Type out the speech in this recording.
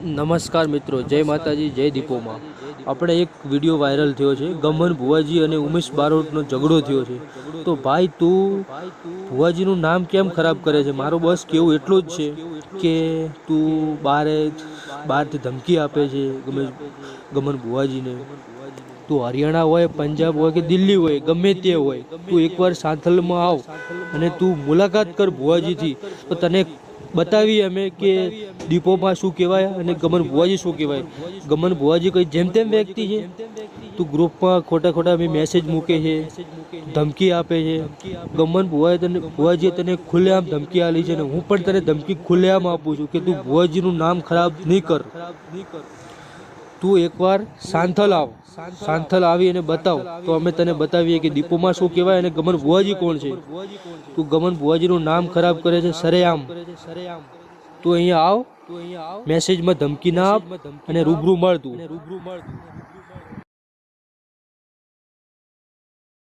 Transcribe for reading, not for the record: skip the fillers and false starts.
નમસ્કાર મિત્રો, જય માતાજી, જય દીપોમાં. આપણે એક વિડીયો વાયરલ થયો છે. ગમન ભુવાજી અને ઉમેશ બારોટનો ઝઘડો થયો છે. તો ભાઈ તું ભુવાજીનું નામ કેમ ખરાબ કરે છે? મારો બસ કેવું એટલું જ છે કે તું બહારથી ધમકી આપે છે ગમન ભુવાજીને. તું હરિયાણા હોય, પંજાબ હોય કે દિલ્હી હોય, ગમે તે હોય, તું એકવાર સાથલમાં આવ અને તું મુલાકાત કર ભુવાજીથી, તો તને બતાવીએ અમે કે દીપોમાં શું કહેવાય અને ગમન ભુવાજી શું કહેવાય. ગમન ભુવાજી કોઈ જેમ તેમ વ્યક્તિ છે? તું ગ્રુપમાં ખોટા અમે મેસેજ મૂકે છે, ધમકી આપે છે. ગમન ભુવાજીએ તને ખુલ્લેઆમ ધમકી આપી છે અને હું પણ તને ધમકી ખુલ્લેઆમ આપું છું કે તું ભુવાજીનું નામ ખરાબ નહીં કર. તું એકવાર સાંથલ આવ, સાંથલ આવી અને બતાવ, તો અમે તને બતાવીએ કે દીપોમાં શું કહેવાય અને ગમન ભુવાજી કોણ છે. તું ગમન ભુવાજીનું નામ ખરાબ કરે છે સરેઆમ. તું અહીંયા આવ, મેસેજમાં ધમકી ના આપ અને રૂબરૂ મળ તું.